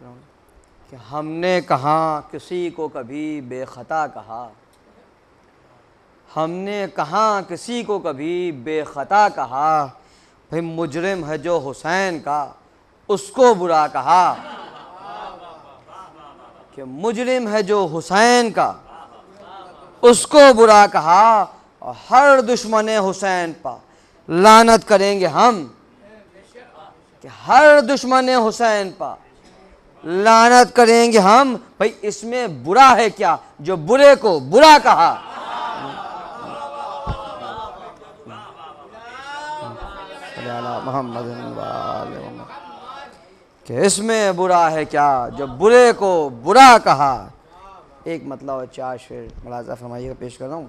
کہ ہم نے کہاں کسی کو کبھی بے خطا کہا، ہم نے کہاں کسی کو کبھی بے خطا کہا، بھئی مجرم ہے جو حسین کا اس کو برا کہا، کہ مجرم ہے جو حسین کا اس کو برا کہا، اور ہر دشمن حسین پا لعنت کریں گے ہم، کہ ہر دشمن حسین پا لعنت کریں گے ہم۔ بھئی اس میں برا ہے کیا جو برے کو برا کہا؟ محمد کہ اس میں برا ہے کیا جو برے کو برا کہا۔ ایک مطلب اور چار شعر ملاحظہ فرمائیے گا، پیش کر رہا ہوں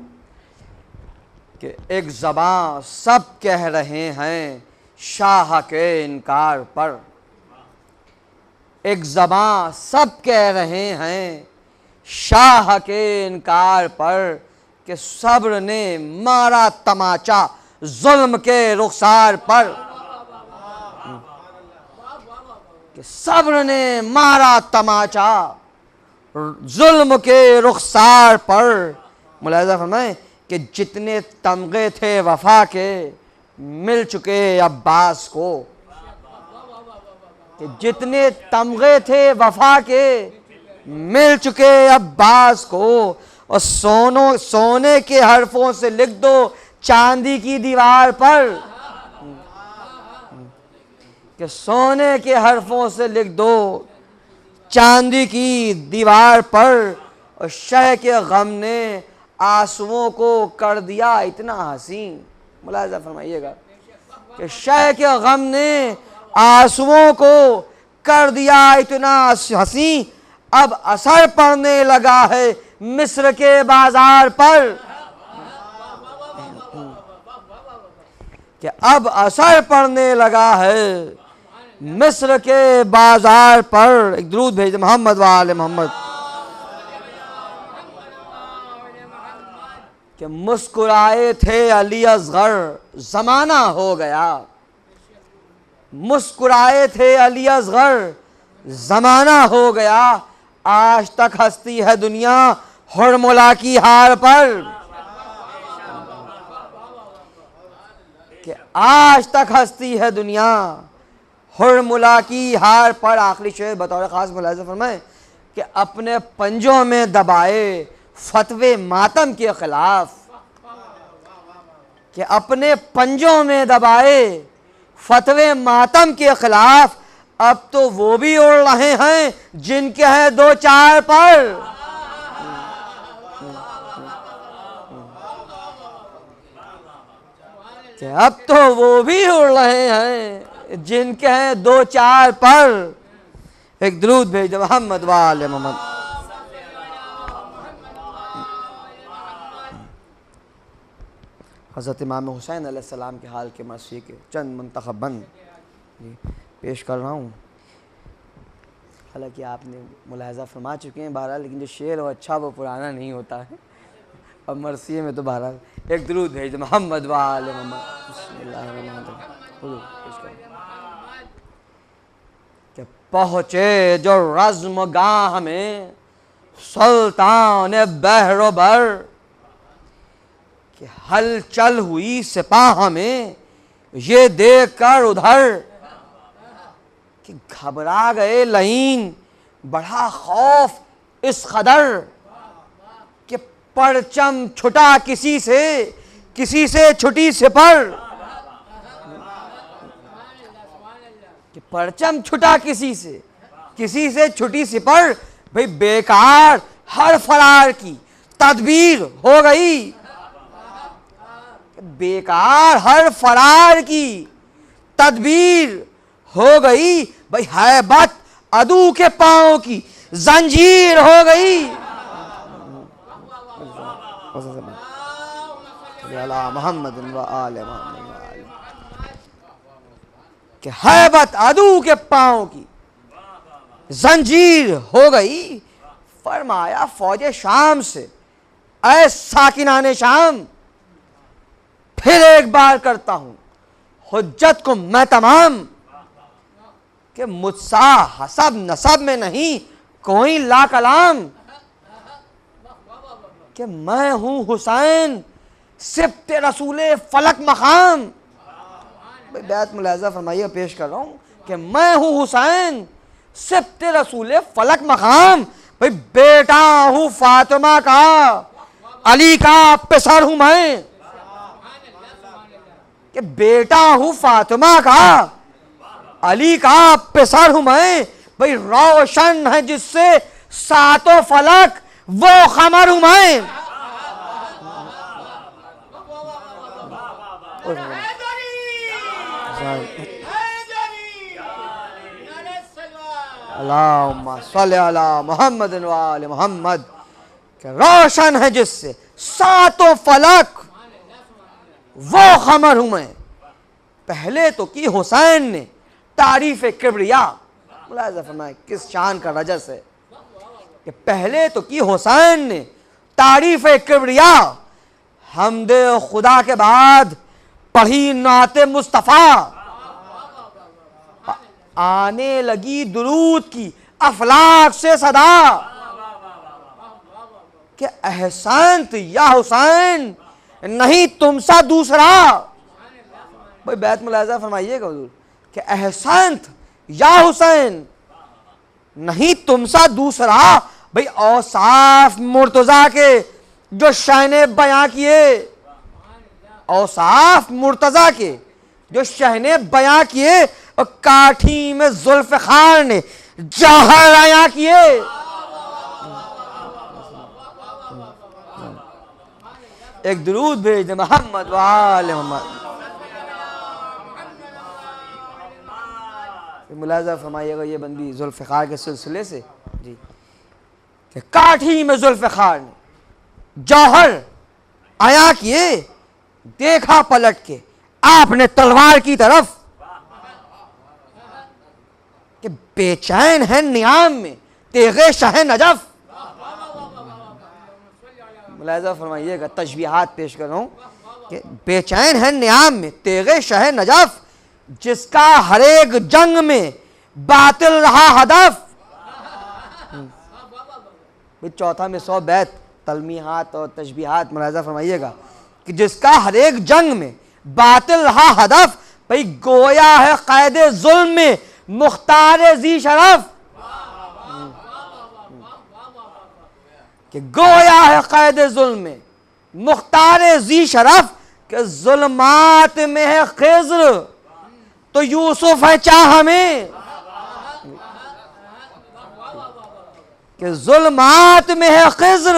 کہ ایک زباں سب کہہ رہے ہیں شاہ کے انکار پر، ایک زباں سب کہہ رہے ہیں شاہ کے انکار پر، کہ صبر نے مارا تماچا ظلم کے رخسار پر، کہ صبر نے مارا تماچا ظلم کے رخسار پر۔ ملاحظہ فرمائیں کہ جتنے تمغے تھے وفا کے مل چکے عباس کو، کہ جتنے تمغے تھے وفا کے مل چکے عباس کو، اور سونے کے حرفوں سے لکھ دو چاندی کی دیوار پر، کہ سونے کے حرفوں سے لکھ دو چاندی کی دیوار پر، اور شہ کے غم نے آنسوؤں کو کر دیا اتنا حسین۔ ملاحظہ فرمائیے گا کہ شہ کے غم نے آنسوؤں کو کر دیا اتنا حسین، اب اثر پڑنے لگا ہے مصر کے بازار پر، کہ اب اثر پڑنے لگا ہے مصر کے بازار پر۔ ایک درود بھیج محمد و آل محمد۔ کہ مسکرائے تھے علی اصغر زمانہ ہو گیا، مسکرائے تھے علی اصغر زمانہ ہو گیا، آج تک ہستی ہے دنیا ہرملا کی ہار پر، کہ آج تک ہستی ہے دنیا ہرملا کی ہار پر۔ آخری شعر بطور خاص ملاحظہ فرمائیں کہ اپنے پنجوں میں دبائے فتوے ماتم کے خلاف، کہ اپنے پنجوں میں دبائے فتوے ماتم کے خلاف، اب تو وہ بھی اڑ رہے ہیں جن کے ہیں دو چار پر، کہ اب تو وہ بھی اڑ رہے ہیں جن کے ہیں دو چار پر۔ ایک درود بھیج محمد و آل محمد۔ حضرت امام حسین علیہ السلام کے حال کے مرثیے کے چند منتخب بند پیش کر رہا ہوں، حالانکہ آپ نے ملاحظہ فرما چکے ہیں بہرحال، لیکن جو شعر ہو اچھا وہ پرانا نہیں ہوتا ہے، اور مرثیے میں تو بہرحال۔ ایک درود بھیج محمد و آل محمد۔ بسم اللہ الرحمن الرحیم۔ کہ پہنچے جو رزم گاہ میں سلطان بحر و بر، کہ ہلچل ہوئی سپاہ میں یہ دیکھ کر ادھر، کہ گھبرا گئے لعین بڑھا خوف اس قدر، کہ پرچم چھٹا کسی سے چھٹی سپر، کہ پرچم چھٹا کسی سے چھٹی سپر، بھئی بیکار ہر فرار کی تدبیر ہو گئی، بیکار ہر فرار کی تدبیر ہو گئی، بھئی ہیبت عدو کے پاؤں کی زنجیر ہو گئی۔ محمد و آل محمد۔ کہ ہیبت عدو کے پاؤں کی زنجیر ہو گئی۔ فرمایا فوج شام سے اے ساکنان شام، پھر ایک بار کرتا ہوں حجت کو میں تمام، کہ مجھ سا حسب نسب میں نہیں کوئی لا کلام، کہ میں ہوں حسین سبط رسول فلک مقام. بیعت ملاحظہ فرمائیے، پیش کر رہا ہوں کہ میں ہوں حسین سبط رسول فلک مقام. بھئی بیٹا ہوں فاطمہ کا، علی کا پسر ہوں میں، کہ بیٹا ہوں فاطمہ کا، علی کا پسر ہوں میں. بھئی روشن ہے جس سے ساتوں فلک وہ قمر ہوں میں. اللہم صلی علی محمد و آل محمد، کہ روشن ہے جس سے ساتوں فلک وہ قمر ہوں میں. پہلے تو کی حسین نے تعریف کبریا، ملاحظہ فرمائے کس شان کا رجس ہے، کہ پہلے تو کی حسین نے تعریف کبریا، حمد خدا کے بعد پڑھی نعت مصطفیٰ، آنے لگی درود کی افلاک سے صدا، کہ احسنت یا حسین نہیں تم سا دوسرا. بھئی بیعت ملاحظہ فرمائیے گا حضور، کہ احسنت یا حسین نہیں تم سا دوسرا. بھئی اوصاف مرتضیٰ کے جو شہ نے بیاں کیے، اوصاف مرتضیٰ کے جو شہ نے بیاں کیے، اور کاٹھی میں ذوالفقار نے جوہر عیاں کیے. ایک درود بھیج دے محمد و آل محمد. ملاحظہ فرمائیے گا یہ بندی ذوالفقار کے سلسلے سے، جی، کہ کاٹھی میں ذوالفقار نے جوہر عیاں کیے، دیکھا پلٹ کے آپ نے تلوار کی طرف، کہ بے چین ہے نیام میں تیغ شہ نجف. ملاحظہ فرمائیے گا تشبیہات پیش کر رہا ہوں، کہ بے چین ہے نیام میں تیغ شہ نجف، جس کا ہر ایک جنگ میں باطل رہا ہدف. چوتھا میں 100 بیت تلمیحات اور تشبیہات ملاحظہ فرمائیے گا، کہ جس کا ہر ایک جنگ میں باطل رہا ہدف. بھئی گویا ہے قید ظلم میں مختار ذی شرف، کہ گویا ہے قید ظلم میں مختار ذی شرف، کہ ظلمات میں ہے خضر تو یوسف ہے چاہ میں، کہ ظلمات میں ہے خضر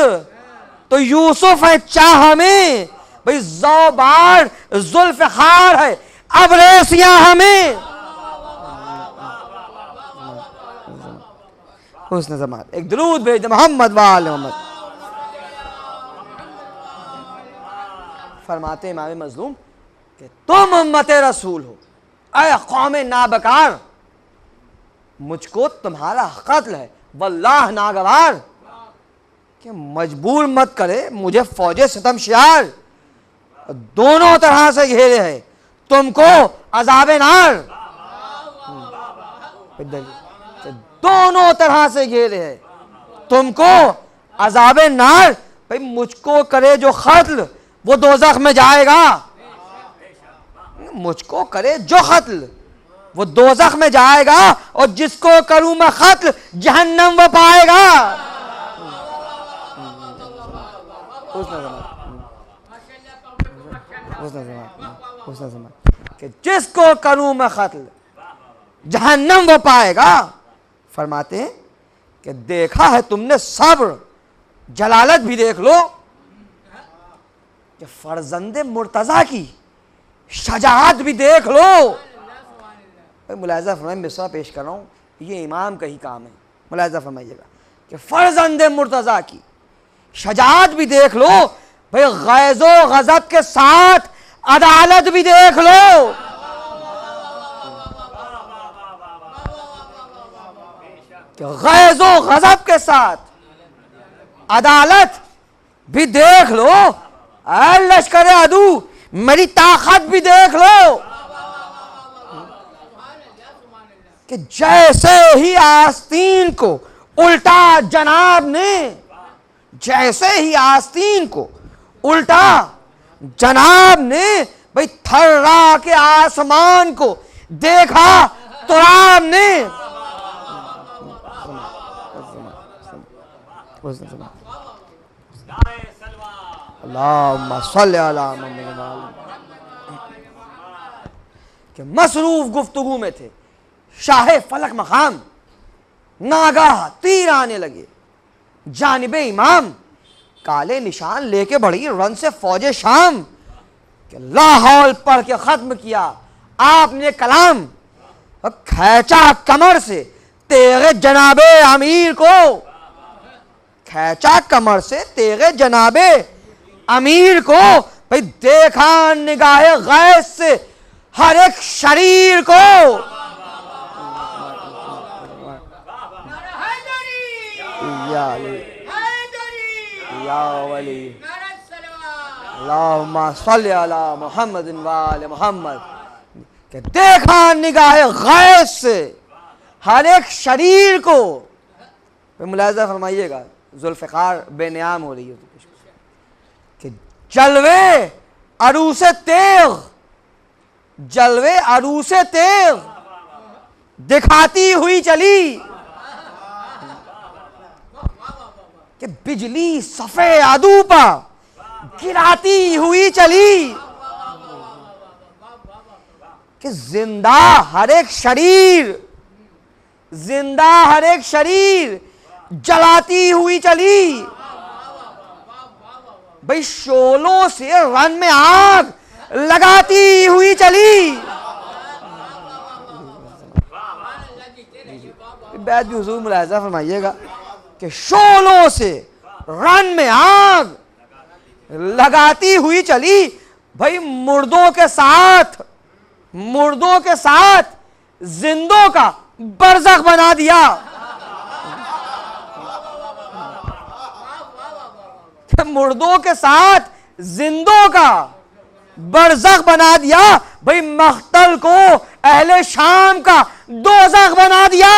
تو یوسف ہے چاہ میں. بھئی زوبار ذوالفقار ہے ابر سیاہ میں. حسن زمان ایک درود بھیج محمد و آل محمد. فرماتے امام مظلوم کہ تم امت رسول ہو، اے قوم نابکار، مجھ کو تمہارا قتل ہے واللہ ناگوار، کہ مجبور مت کرے مجھے فوج ستم شیار، دونوں طرح سے گھیرے ہے تم کو عذاب نار. دونوں طرح سے گھیرے ہے تم کو عذاب نار. بھئی مجھ کو کرے جو قتل وہ دوزخ میں جائے گا، مجھ کو کرے جو قتل وہ دوزخ میں جائے گا، اور جس کو کروں میں قتل جہنم وہ پائے گا. کہ جس کو کروں میں قتل جہنم وہ پائے گا. فرماتے ہیں کہ دیکھا ہے تم نے صبر، جلالت بھی دیکھ لو، کہ فرزند مرتضیٰ کی شجاعت بھی دیکھ لو. ملاحظہ فرمائیے مصرع پیش کر رہا ہوں، یہ امام کا ہی کام ہے. ملاحظہ فرمائیے گا کہ فرزند مرتضیٰ کی شجاعت بھی دیکھ لو. بھئی غیظ و غضب کے ساتھ عدالت بھی دیکھ لو. کہ غیظ و غضب کے ساتھ عدالت بھی دیکھ لو. اے لشکر عدو میری طاقت بھی دیکھ لو. کہ جیسے ہی آستین کو الٹا جناب نے، جیسے ہی آستین کو الٹا جناب نے، بھئی تھرا کے آسمان کو دیکھا تراب نے. اللہم صلی علی محمد. کہ مصروف گفتگو میں تھے، شاہ فلک مقام ناگاہ تیر آنے لگے جانب امام، کالے نشان لے کے بڑھی رن سے فوج شام. کہ لا حول پڑھ کے ختم کیا آپ نے کلام، کھینچا کمر سے تیغ جناب امیر کو، کھینچا کمر سے تیغ جناب امیر کو. بھئی دیکھا نگاہ غیث سے ہر ایک شریر کو. یا علی یا ولی اللہم صلی علی محمد وآل محمد. کہ دیکھا نگاہ غیث سے ہر ایک شریر کو. ملاحظہ فرمائیے گا ذوالفقار بے نیام ہو رہی ہے کہ جلوے عروس تیغ، جلوے عروس تیغ دکھاتی ہوئی چلی، کہ بجلی صفے عدو پا گراتی ہوئی چلی. کہ زندہ ہر ایک شریر، زندہ ہر ایک شریر جلاتی ہوئی چلی. بھئی شولوں سے رن میں آگ لگاتی ہوئی چلی. بیعت بھی حضور ملاحظہ فرمائیے گا کہ شولوں سے رن میں آگ لگاتی ہوئی چلی. بھئی مردوں کے ساتھ، مردوں کے ساتھ زندوں کا برزخ بنا دیا. مردوں کے ساتھ زندوں کا برزخ بنا دیا. بھئی مقتل کو اہل شام کا دوزخ بنا دیا.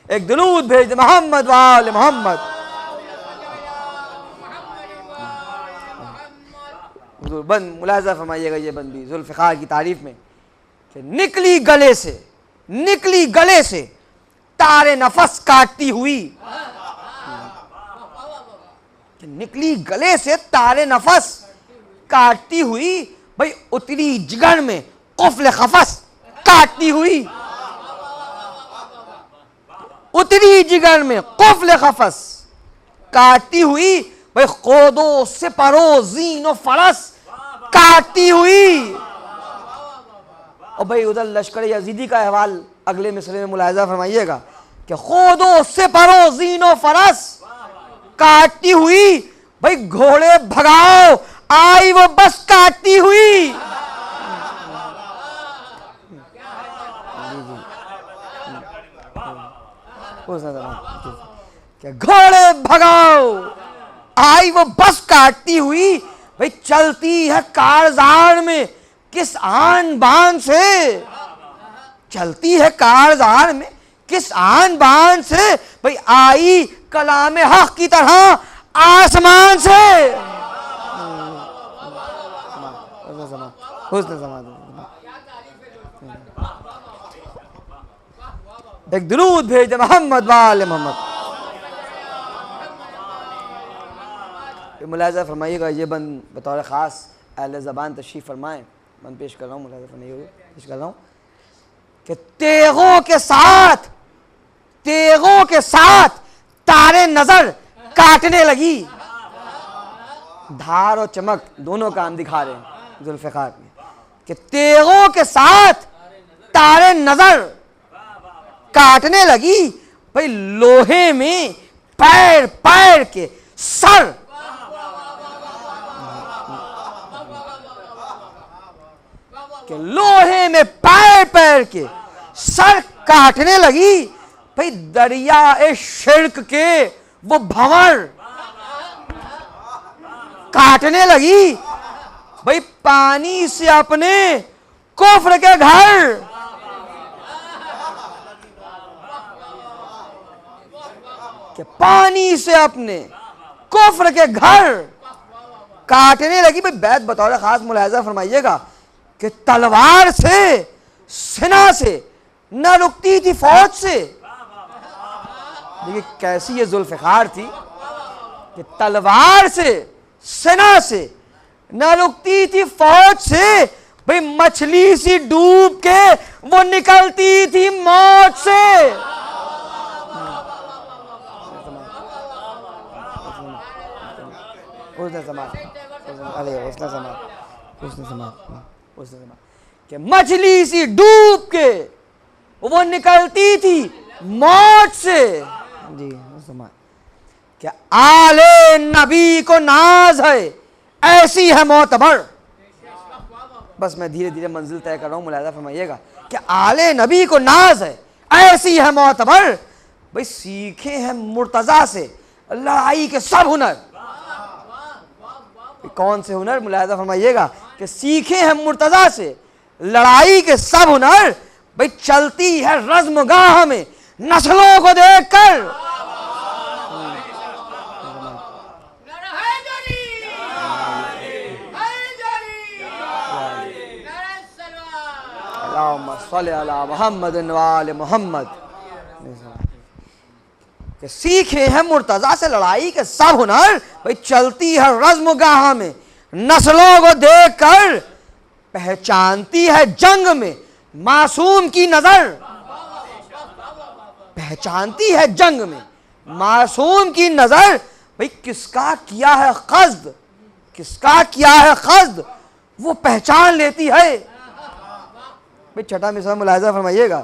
ایک درود بھیج دے محمد وآل محمد. حضور بند ملاحظہ فرمائیے گا یہ بند بھی ذوالفقار کی تعریف میں کہ نکلی گلے سے، نکلی گلے سے تارے نفس کاٹتی ہوئی. کہ نکلی گلے سے تارے نفس کاٹتی ہوئی. بھئی اتری جگر میں قفل قفس کاٹتی ہوئی. اتری جگر میں قفل قفس کاٹتی ہوئی. بھئی خود و سپر و زین و فرس کاٹتی ہوئی. اور بھئی ادھر لشکر یزیدی کا احوال اگلے مصرے میں ملاحظہ فرمائیے گا کہ خود و سپر و زین و فرس کاٹتی ہوئی. بھئی گھوڑے بھگاؤ آئی وہ بس کاٹتی ہوئی. کہ گھوڑے بھگاؤ آئی وہ بس کاٹتی ہوئی. بھئی چلتی ہے کارزار میں کس آن بان سے، چلتی ہے کارزار میں کس آن بان سے. بھئی آئی کلام حق کی طرح آسمان سے. ایک درود بھیج دے محمد وآل محمد. ملاحظہ فرمائیے گا یہ بند بطور خاص اہل زبان تشریف فرمائیں. بند پیش کر رہا ہوں، ملاحظہ فرمائیے گا پیش کر رہا ہوں کہ تیغوں کے ساتھ، تیغوں کے ساتھ تارے نظر کاٹنے لگی. دھار اور چمک دونوں کام دکھا رہے ہیں ذوالفقار میں کہ تیغوں کے ساتھ تارے نظر کاٹنے لگی. بھئی لوہے میں پیر پیر کے سر، کہ لوہے میں پیر پیر کے سر کاٹنے لگی. بھئی دریائے شرک کے وہ بھنور کاٹنے لگی. بھئی پانی سے اپنے کفر کے گھر، کہ پانی سے اپنے کفر کے گھر کاٹنے لگی۔ بھئی بیت بطور خاص ملاحظہ فرمائیے گا کہ تلوار سے، سنا سے نہ رکتی تھی فوج سے۔ دیکھیں کیسی یہ ذوالفقار تھی کہ تلوار سے، سنا سے نہ رکتی تھی فوج سے، بھئی مچھلی سی ڈوب کے وہ نکلتی تھی موت سے۔ کہ مچھلی سی ڈوب کے وہ نکلتی تھی موت سے۔ جی کہ آل نبی کو ناز ہے ایسی ہے معتبر۔ بس میں دھیرے دھیرے منزل طے کر رہا ہوں، ملاحظہ فرمائیے گا کہ آل نبی کو ناز ہے ایسی ہے معتبر۔ بھئی سیکھے ہیں مرتضیٰ سے لڑائی کے سب ہنر۔ کون سے ہنر؟ ملاحظہ فرمائیے گا کہ سیکھے ہیں مرتضیٰ سے لڑائی کے سب ہنر۔ بھئی چلتی ہے رزم گاہ میں نسلوں کو دیکھ کر۔ اللہم صلی علی محمد و آل محمد۔ کہ سیکھے ہیں مرتضیٰ سے لڑائی کے سب ہنر، بھئی چلتی ہے رزم گاہ میں نسلوں کو دیکھ کر، پہچانتی ہے جنگ میں معصوم کی نظر۔ پہچانتی ہے جنگ میں معصوم کی نظر۔ بھئی کس کا کیا ہے قصد، کس کا کیا ہے قصد وہ پہچان لیتی ہے۔ بھئی چھٹا مصرع ملاحظہ فرمائیے گا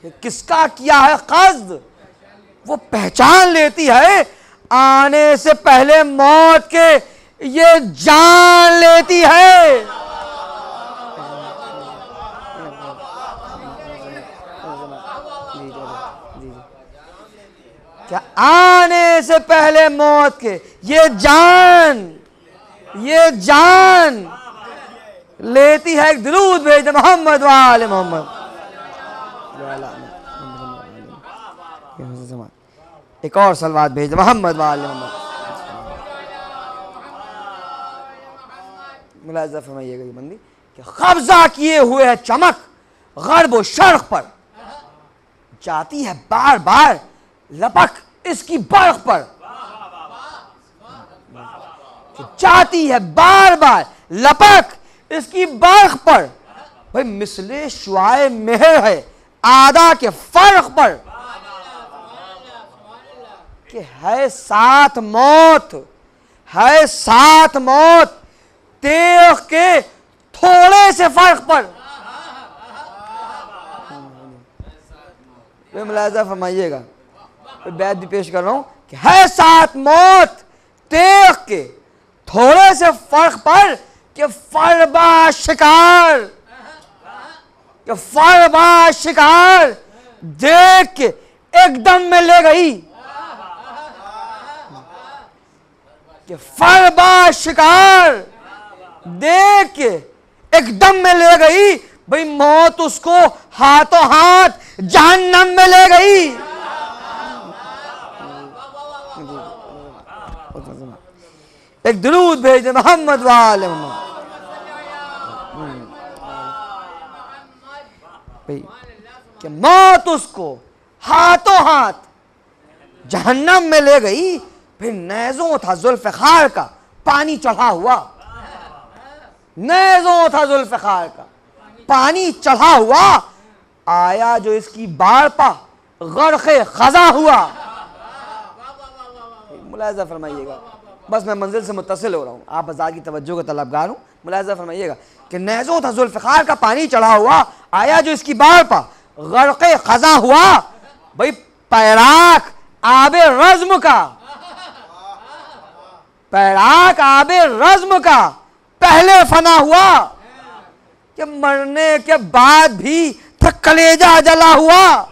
کہ کس کا کیا ہے قصد وہ پہچان لیتی ہے، آنے سے پہلے موت کے یہ جان لیتی ہے۔ کیا آنے سے پہلے موت کے یہ جان لیتی ہے۔ ایک درود بھیج دے محمد و آل محمد۔ ایک اور صلوات بھیج دے محمد و آل محمد۔ ملاحظہ فرمائیے گا یہ بندی کہ قبضہ کیے ہوئے ہے چمک غرب و شرق پر، جاتی ہے بار بار لپک اس کی برق پر۔ جاتی ہے بار بار لپک اس کی برق پر۔ بھئی مثل شعاع مہر ہے آدھا کے فرق پر، کہ ہے ساتھ موت، ہے ساتھ موت تیغ کے تھوڑے سے فرق پر۔ ملاحظہ فرمائیے گا، بیعت بھی پیش کر رہا ہوں کہ ہے ساتھ موت تیغ کے تھوڑے سے فرق پر، کہ فربا شکار دیکھ کے ایک دم میں لے گئی۔ کہ فربا شکار دیکھ کے ایک دم میں لے گئی۔ بھئی موت اس کو ہاتھوں ہاتھ جہنم میں لے گئی۔ ایک درود بھیج دے محمد و آل محمد۔ کہ موت اس کو ہاتھوں ہاتھ جہنم میں لے گئی۔ پھر نیزوں تھا ذوالفقار کا پانی چڑھا ہوا، نیزوں تھا ذوالفقار کا پانی چڑھا ہوا، آیا جو اس کی بار پا غرق خزاں ہوا۔ ملاحظہ فرمائیے گا، بس میں منزل سے متصل ہو رہا ہوں، آپ حضرات کی توجہ کا طلبگار ہوں۔ ملاحظہ فرمائیے گا کہ نیزوں تھا ذوالفقار کا پانی چڑھا ہوا، آیا جو اس کی بار پا غرق خزاں ہوا۔ بھئی پیراک آب رزم کا، پیراک آب رزم کا پہلے فنا ہوا، کہ مرنے کے بعد بھی تھا کلیجہ جلا ہوا۔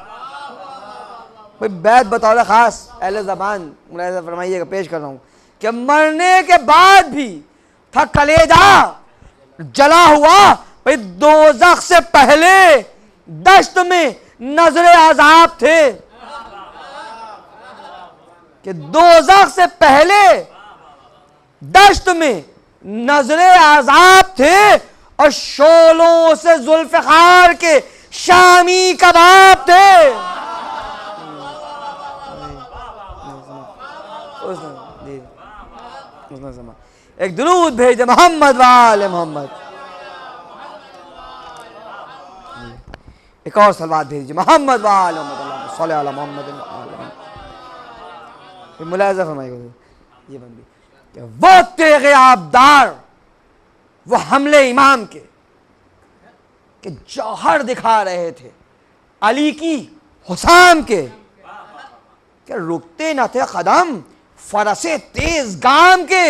بیعت بطور خاص اہل زبان ملاحظہ فرمائیے گا پیش کر رہا ہوں کہ مرنے کے بعد بھی تھا کلیجہ جلا ہوا بھئی دوزخ سے پہلے دشت میں نظر عذاب تھے، کہ دوزخ سے پہلے دشت میں نظر عذاب تھے اور شولوں سے ذوالفقار کے شامی کباب تھے۔ ایک درود بھیج محمد وآل محمد، ایک اور صلوات بھیج محمد وآل محمد، اللہم صلی علی محمد وآل محمد۔ ملاحظہ فرمائیے یہ بندی کہ وہ تیغ آبدار، وہ حملے امام کے کہ جوہر دکھا رہے تھے علی کی حسام کے، کہ رکتے نہ تھے قدم فرس تیز گام کے،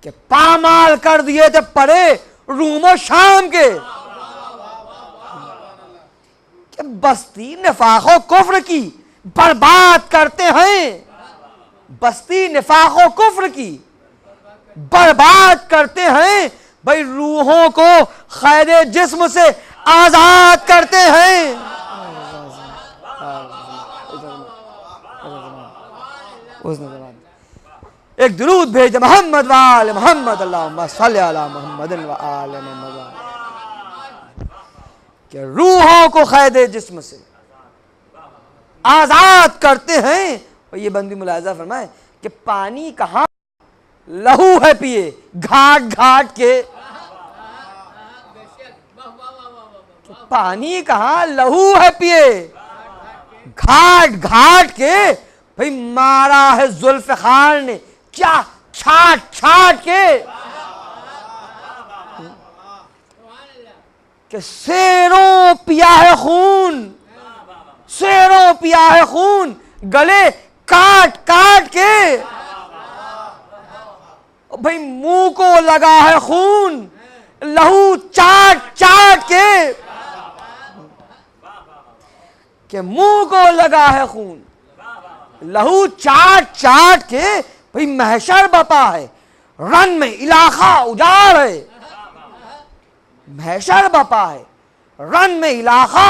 کہ پامال کر دیے تھے پرے روم و شام کے، کہ بستی نفاق و کفر کی برباد کرتے ہیں، بستی نفاق و کفر کی برباد کرتے ہیں، بھئی روحوں کو قید جسم سے آزاد کرتے ہیں۔ ایک درود بھیج محمد وآل محمد، اللہم صلی علی محمد وآل محمد، کہ روحوں کو قید جسم سے آزاد کرتے ہیں۔ اور یہ بندی ملاحظہ فرمائے کہ پانی کہاں لہو ہے پیے گھاٹ گھاٹ کے، پانی کہاں لہو ہے پیے گھاٹ گھاٹ کے، بھئی مارا ہے ذوالفقار نے کیا چھاٹ چھاٹ کے، کہ سیروں پیا ہے خون، سیروں پیا ہے خون گلے کاٹ کاٹ کے، بھئی منہ کو لگا ہے خون لہو چاٹ چاٹ کے، کہ منہ کو لگا ہے خون لہو چاٹ چاٹ کے، بھئی محشر بپا ہے رن میں علاقہ اجاڑ ہے، محشر بپا ہے رن میں علاقہ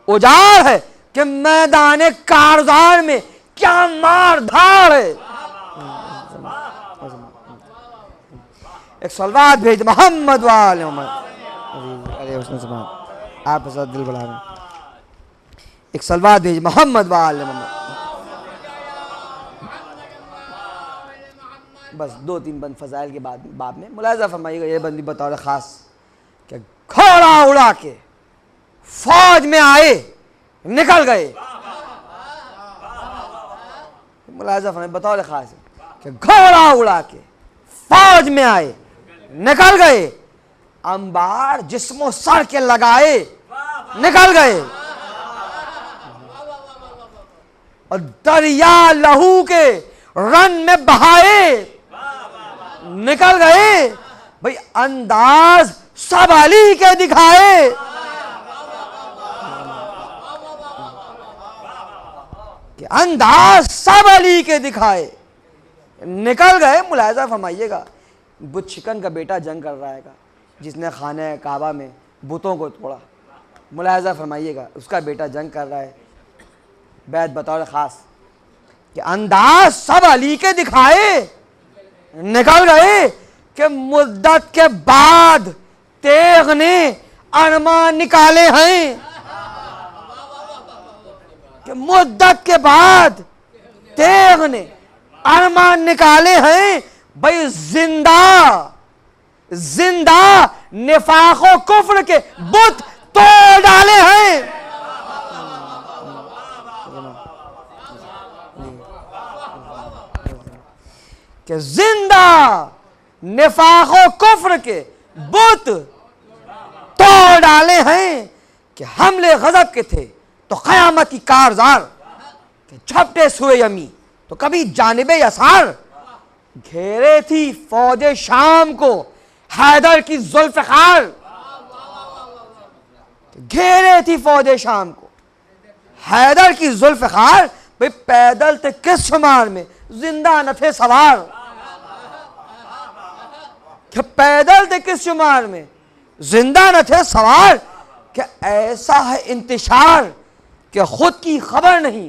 اجاڑ ہے، کہ میدان کارزار میں کیا مار دھاڑ ہے۔ ایک صلوات بھیج محمد وآل محمد، آپ کے ساتھ دل بڑھا رہے ہیں، ایک صلوات بھیج محمد وآل محمد۔ بس دو تین بند فضائل کے بعد باب میں ملاحظہ فرمائیے گا، یہ بندی بطور خاص کہ گھوڑا اڑا کے فوج میں آئے نکل گئے، ملاحظہ فرمائیے بطور خاص کہ گھوڑا اڑا کے فوج میں آئے نکل گئے، انبار جسم و سر کے لگائے نکل گئے، اور دریا لہو کے رن میں بہائے نکل گئے، بھئی انداز سب علی کے دکھائے، کہ انداز سب علی کے دکھائے نکل گئے۔ ملاحظہ فرمائیے گا بت شکن کا بیٹا جنگ کر رہا ہے گا، جس نے خانہ کعبہ میں بتوں کو توڑا، ملاحظہ فرمائیے گا اس کا بیٹا جنگ کر رہا ہے، بیعت بطور خاص کہ انداز سب علی کے دکھائے نکل گئے، کہ مدت کے بعد تیغ نے ارمان نکالے ہیں، کہ مدت کے بعد تیغ نے ارمان نکالے ہیں، بھئی زندہ زندہ نفاق و کفر کے بت توڑ ڈالے ہیں۔ کہ زندہ نفاق و کفر کے بت توڑ ڈالے ہیں، کہ حملے غضب کے تھے تو قیامت کی کارزار، کہ جھپٹے سوئے یمی تو کبھی جانب یسار، گھیرے تھی فوج شام کو حیدر کی ذوالفقار، گھیرے تھی فوج شام کو حیدر کی ذوالفقار، بھئی پیدل تھے کس شمار میں زندہ نہ تھے سوار، کہ پیدل تھے کس شمار میں، زندہ نہ تھے سوار، کہ ایسا ہے انتشار کہ خود کی خبر نہیں۔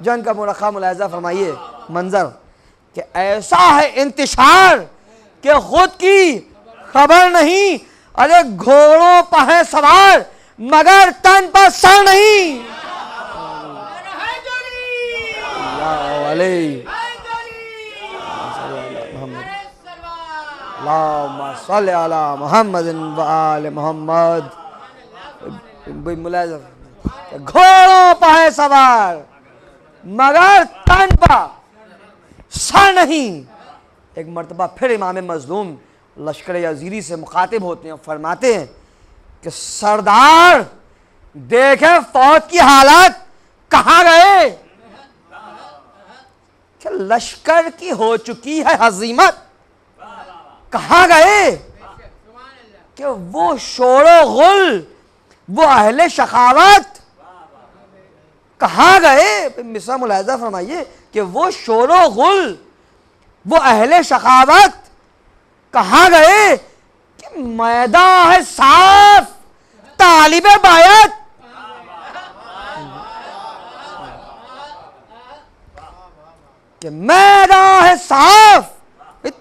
جن کا مرخہ ملاحظہ فرمائیے منظر، کہ ایسا ہے انتشار کہ خود کی خبر نہیں، ارے گھوڑوں پہ ہے سوار مگر تن پر سر نہیں۔ اللہ علیہ اللہم صلی علی محمد و آل محمد۔ ملاحظہ، گھوڑوں پہ ہے سوار مگر تن پر سر نہیں۔ ایک مرتبہ پھر امام مظلوم لشکر یزیدی سے مخاطب ہوتے ہیں، فرماتے ہیں کہ سردار دیکھیں فوج کی حالت، کہاں گئے؟ کہ لشکر کی ہو چکی ہے ہزیمت، کہاں گئے؟ کہ وہ شور و غل، وہ اہل شخاوت کہاں گئے؟ مصرع ملاحظہ فرمائیے کہ وہ شور و غل، وہ اہل شخاوت کہاں گئے؟ کہ میدان ہے صاف طالب بیعت، کہ میدان ہے صاف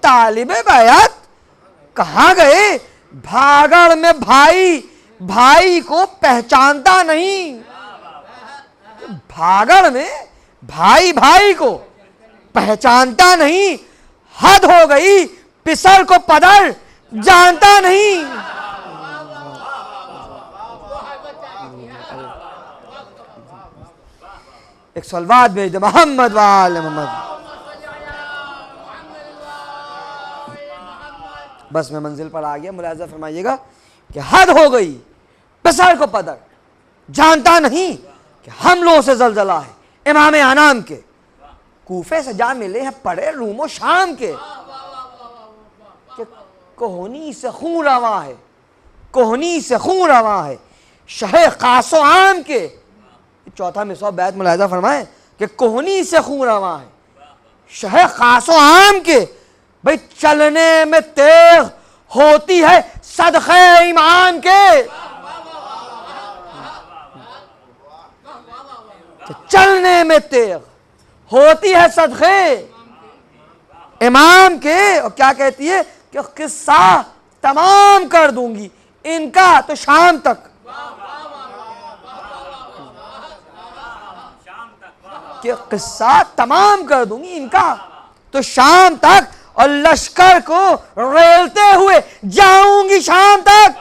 طالب بیعت کہاں گئے؟ بھاگڑ میں بھائی بھائی کو پہچانتا نہیں، بھاگڑ میں بھائی بھائی کو پہچانتا نہیں، حد ہو گئی پسر کو پدر جانتا نہیں۔ ایک صلوات بھیج دے محمد و آل محمد۔ بس میں منزل پر آ گیا، ملاحظہ فرمائیے گا کہ حد ہو گئی پسر کو پدر جانتا نہیں کہ حملوں سے زلزلہ ہے امام انام کے، کوفے سے جا ملے ہیں پڑے روم و شام کے، کہ کوہنی سے خون رواں ہے، کوہنی سے خون رواں ہے شہ خاص و عام کے۔ چوتھا مصرع بیت ملاحظہ فرمائیں کہ کوہنی سے خون رواں ہے شہ خاص و عام کے، بھئی چلنے میں تیغ ہوتی ہے صدقہ امام کے، چلنے میں تیغ ہوتی ہے صدقہ امام کے۔ اور کیا کہتی ہے کہ قصہ تمام کر دوں گی ان کا تو شام تک، کہ قصہ تمام کر دوں گی ان کا تو شام تک، اور لشکر کو ریلتے ہوئے جاؤں گی شام تک۔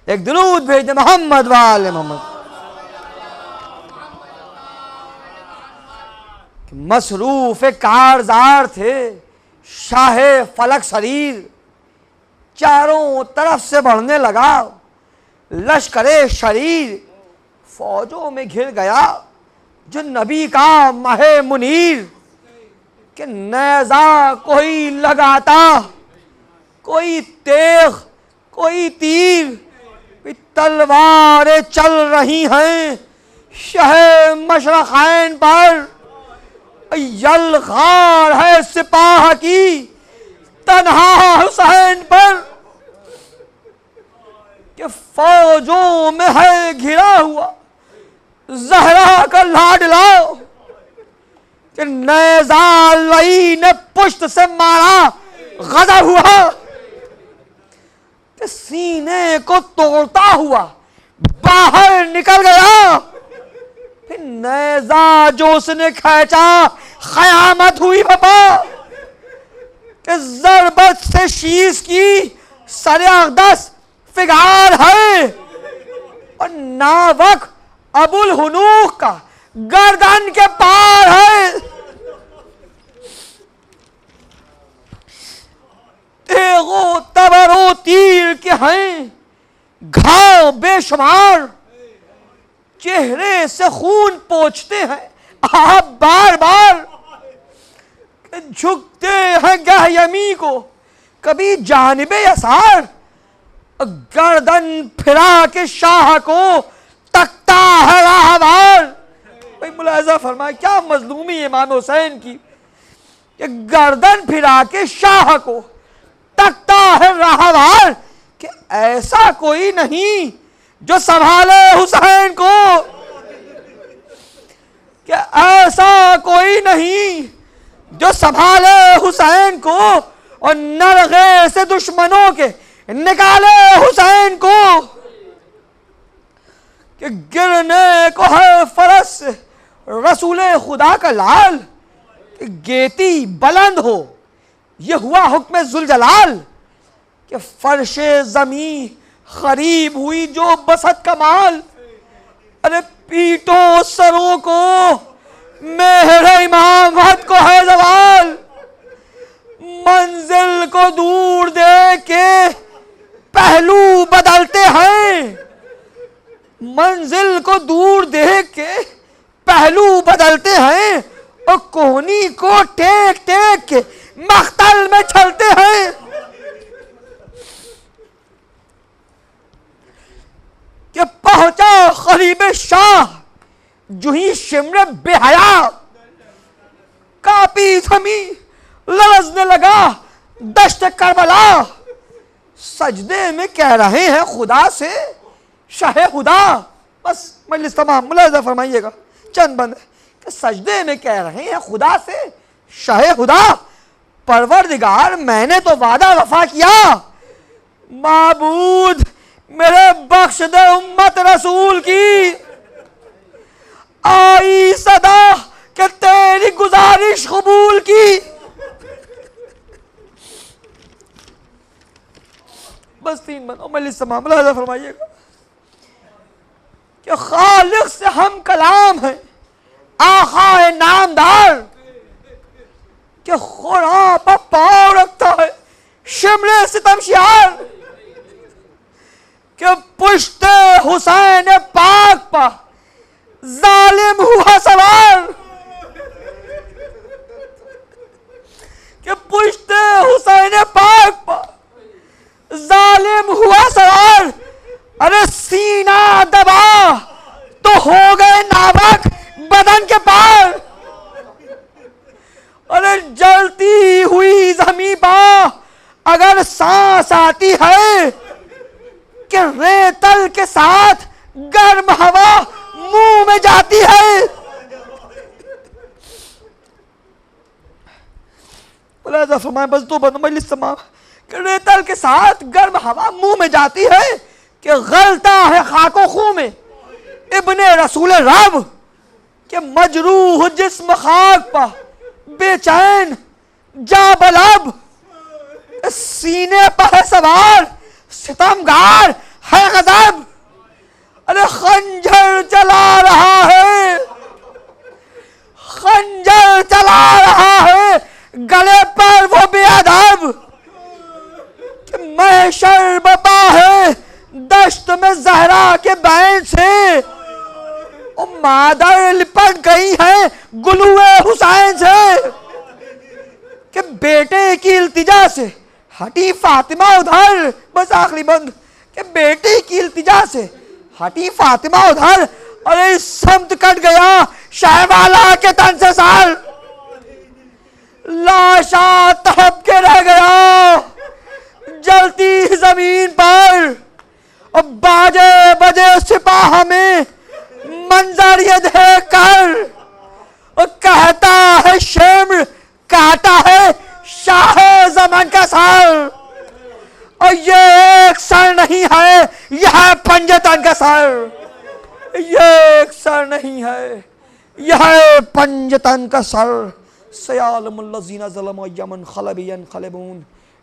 ایک درود بھیج دے محمد و آل محمد۔ مصروف کارزار تھے شاہ فلک سریر، چاروں طرف سے بڑھنے لگا لشکر شریر، فوجوں میں گھر گیا جو نبی کا ماہ منیر، کہ نیزہ کوئی لگاتا کوئی تیغ کوئی تیر، تلواریں چل رہی ہیں شہ مشرقین پر، یلغار ہے سپاہ کی تنہا حسین پر، کہ فوجوں میں ہے گھرا ہوا زہرا کا لاڈلا، کہ نیزہ لئی نے پشت سے مارا غضب ہوا، کہ سینے کو توڑتا ہوا باہر نکل گیا، پھر نیزہ جو اس نے کھینچا قیامت ہوئی بپا، کہ ضربت سے شیش کی سر اقدس فگار ہے، اور ناوک ابو الہنوک کا گردن کے پار ہے، تیغ و تبر و تیر کے ہیں گھاؤ بے شمار، چہرے سے خون پوچھتے ہیں آپ بار بار، جھکتے ہیں گہ یمی کو کبھی جانب یسار، گردن پھرا کے شاہ کو تکتا ہے راہوار۔ ملاحظہ فرمائے کیا مظلومی امام حسین کی کہ گردن پھرا کے شاہ کو تکتا ہے راہوار کہ ایسا کوئی نہیں جو سنبھالے حسین کو، کہ ایسا کوئی نہیں جو سنبھالے حسین کو، اور نرغے سے دشمنوں کے نکالے حسین کو، کہ گرنے کو ہے فرس رسول خدا کا لال، کہ گیتی بلند ہو یہ ہوا حکم ذوالجلال، کہ فرش زمین خریب ہوئی جو بسط کمال، ارے پیٹو سروں کو مہر امامت کو ہے زوال، منزل کو دور دیکھ کے پہلو بدلتے ہیں، منزل کو دور دیکھ کے پہلو بدلتے ہیں، اور کوہنی کو ٹیک ٹیک کے مقتل میں چلتے ہیں، کہ پہنچا قریب شاہ جو ہی شمر بے حیا، کاپی زمین لرزنے لگا دشت کربلا، سجدے میں کہہ رہے ہیں خدا سے شاہ خدا، بس مجلس تمام ملاحظہ فرمائیے گا چند بند ہے کہ سجدے میں کہہ رہے ہیں خدا سے شاہ خدا، پروردگار میں نے تو وعدہ وفا کیا، معبود میرے بخش دے امت رسول کی، آئی صدا کہ تیری گزارش قبول کی، بس 3 بند مجلس تمام ملاحظہ فرمائیے گا کہ خالق سے ہم کلام ہیں آقا نامدار، کہ خورا پا پاؤ رکھتا ہے شمر ستم شیار، کہ پشت حسین پاک پا ظالم ہوا سوار، کہ پشت حسین پاک پا ظالم ہوا سوار، ارے سینہ دبا تو ہو گئے ناوک بدن کے پار، ارے جلتی ہوئی زمین پا اگر سانس آتی ہے، کہ ریتل کے ساتھ گرم ہوا منہ میں جاتی ہے، ملاحظہ فرمائیں بس 2 بند مجلس تمام، کہ ریتل کے ساتھ گرم ہوا منہ میں جاتی ہے، کہ غلطہ ہے خاک و خوں میں ابن رسول رب، کہ مجروح جسم خاک پا بے چین جا بلب، سینے پر ہے سوار ستمگار ہے غضب، ارے خنجر چلا رہا ہے، خنجر چلا رہا ہے گلے پر وہ بے ادب، کہ محشر بپا ہے دشت میں زہرا کے بین سے، اور مادر لپٹ گئی ہے گلوے حسین سے، کہ بیٹے کی التجا سے ہٹی فاطمہ ادھر، بس آخری بند، کہ بیٹے کی التجا سے ہٹی فاطمہ ادھر، اور اس سمت کٹ گیا شاہ والا کے تن سے سال، لاشا تڑپ کے رہ گیا جلتی زمین پر، اور باجے بجے سپاہ میں منظر یہ دیکھ کر، اور کہتا ہے شمر کہتا ہے شاہ زمن کا سر، اور یہ ایک سر نہیں ہے یہ ہے پنجتن کا سر، یہ ایک سر نہیں ہے یہ ہے پنجتن کا سر، سیعلم الذین ظلموا ایما انقلب ینقلبون،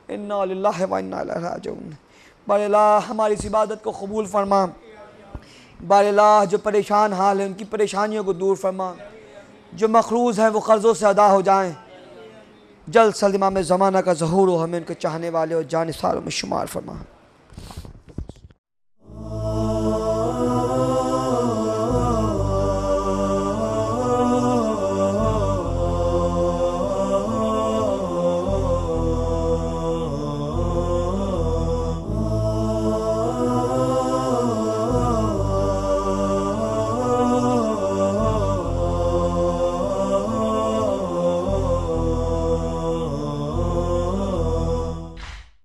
انا للہ و انا الیہ راجعون۔ بار الہ ہماری اس عبادت کو قبول فرما، بار الہ جو پریشان حال ہیں ان کی پریشانیوں کو دور فرما، جو مقروض ہیں وہ قرضوں سے ادا ہو جائیں، جلد سے امام زمانہ کا ظہور ہو، ہمیں ان کے چاہنے والے اور جانثاروں میں شمار فرما۔